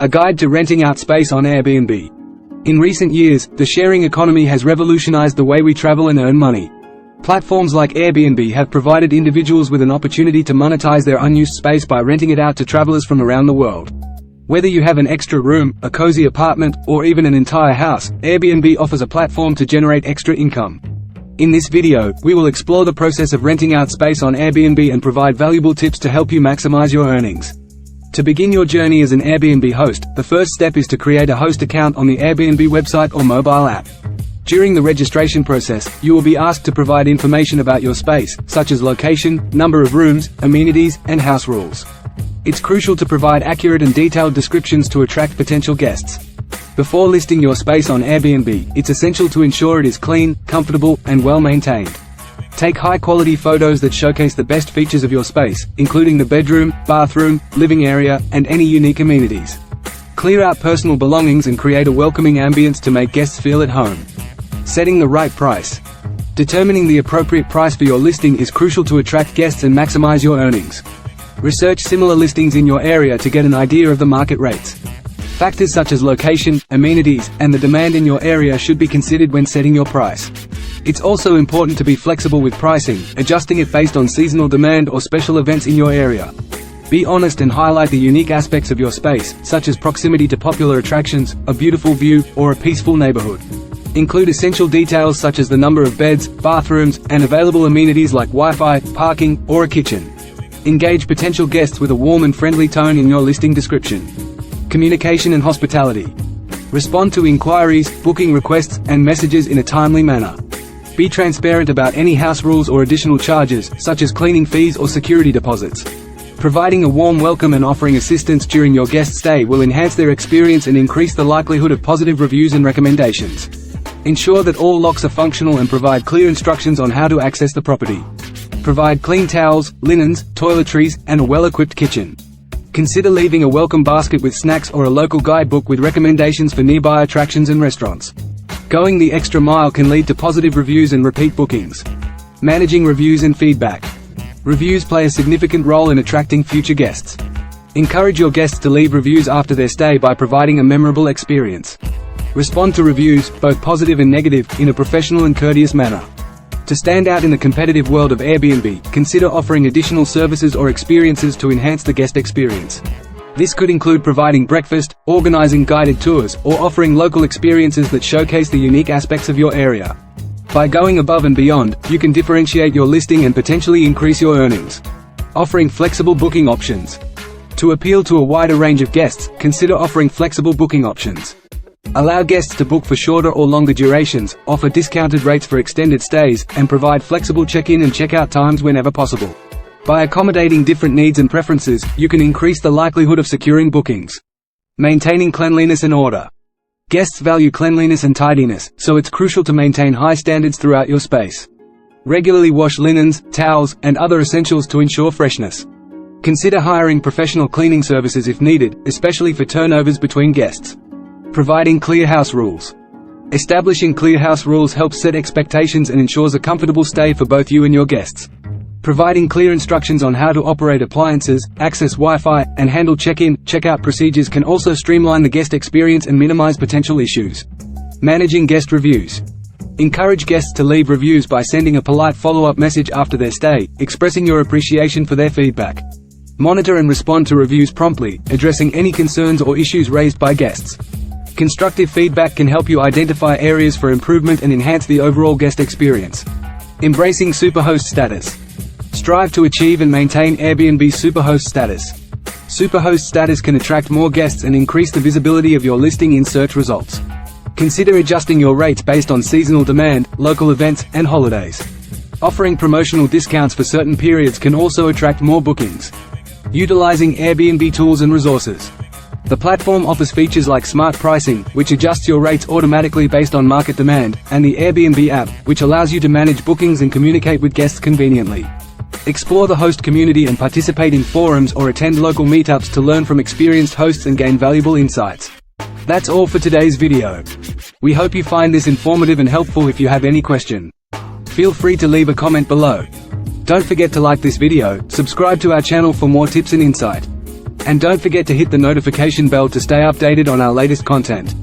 a guide to renting out space on Airbnb. In recent years, the sharing economy has revolutionized the way we travel and earn money. Platforms like Airbnb have provided individuals with an opportunity to monetize their unused space by renting it out to travelers from around the world. Whether you have an extra room, a cozy apartment, or even an entire house, Airbnb offers a platform to generate extra income. In this video, we will explore the process of renting out space on Airbnb and provide valuable tips to help you maximize your earnings. To begin your journey as an Airbnb host, the first step is to create a host account on the Airbnb website or mobile app. During the registration process, you will be asked to provide information about your space, such as location, number of rooms, amenities, and house rules. It's crucial to provide accurate and detailed descriptions to attract potential guests. Before listing your space on Airbnb, it's essential to ensure it is clean, comfortable, and well-maintained. Take high-quality photos that showcase the best features of your space, including the bedroom, bathroom, living area, and any unique amenities. Clear out personal belongings and create a welcoming ambience to make guests feel at home. Setting the right price. Determining the appropriate price for your listing is crucial to attract guests and maximize your earnings. Research similar listings in your area to get an idea of the market rates. Factors such as location, amenities, and the demand in your area should be considered when setting your price. It's also important to be flexible with pricing, adjusting it based on seasonal demand or special events in your area. Be honest and highlight the unique aspects of your space, such as proximity to popular attractions, a beautiful view, or a peaceful neighborhood. Include essential details such as the number of beds, bathrooms, and available amenities like Wi-Fi, parking, or a kitchen. Engage potential guests with a warm and friendly tone in your listing description. Communication and hospitality. Respond to inquiries, booking requests, and messages in a timely manner. Be transparent about any house rules or additional charges, such as cleaning fees or security deposits. Providing a warm welcome and offering assistance during your guest stay will enhance their experience and increase the likelihood of positive reviews and recommendations. Ensure that all locks are functional and provide clear instructions on how to access the property. Provide clean towels, linens, toiletries, and a well-equipped kitchen. Consider leaving a welcome basket with snacks or a local guidebook with recommendations for nearby attractions and restaurants. Going the extra mile can lead to positive reviews and repeat bookings. Managing reviews and feedback. Reviews play a significant role in attracting future guests. Encourage your guests to leave reviews after their stay by providing a memorable experience. Respond to reviews, both positive and negative, in a professional and courteous manner. To stand out in the competitive world of Airbnb, consider offering additional services or experiences to enhance the guest experience. This could include providing breakfast, organizing guided tours, or offering local experiences that showcase the unique aspects of your area. By going above and beyond, you can differentiate your listing and potentially increase your earnings. Offering flexible booking options. To appeal to a wider range of guests, consider offering flexible booking options. Allow guests to book for shorter or longer durations, offer discounted rates for extended stays, and provide flexible check-in and check-out times whenever possible. By accommodating different needs and preferences, you can increase the likelihood of securing bookings. Maintaining cleanliness and order. Guests value cleanliness and tidiness, so it's crucial to maintain high standards throughout your space. Regularly wash linens, towels, and other essentials to ensure freshness. Consider hiring professional cleaning services if needed, especially for turnovers between guests. Providing clear house rules. Establishing clear house rules helps set expectations and ensures a comfortable stay for both you and your guests. Providing clear instructions on how to operate appliances, access Wi-Fi, and handle check-in, check-out procedures can also streamline the guest experience and minimize potential issues. Managing guest reviews. Encourage guests to leave reviews by sending a polite follow-up message after their stay, expressing your appreciation for their feedback. Monitor and respond to reviews promptly, addressing any concerns or issues raised by guests. Constructive feedback can help you identify areas for improvement and enhance the overall guest experience. Embracing superhost status. Strive to achieve and maintain Airbnb superhost status. Superhost status can attract more guests and increase the visibility of your listing in search results. Consider adjusting your rates based on seasonal demand, local events, and holidays. Offering promotional discounts for certain periods can also attract more bookings. Utilizing Airbnb tools and resources. The platform offers features like smart pricing, which adjusts your rates automatically based on market demand, and the Airbnb app, which allows you to manage bookings and communicate with guests conveniently. Explore the host community and participate in forums or attend local meetups to learn from experienced hosts and gain valuable insights. That's all for today's video. We hope you find this informative and helpful. If you have any question, feel free to leave a comment below. Don't forget to like this video, subscribe to our channel for more tips and insight. And don't forget to hit the notification bell to stay updated on our latest content.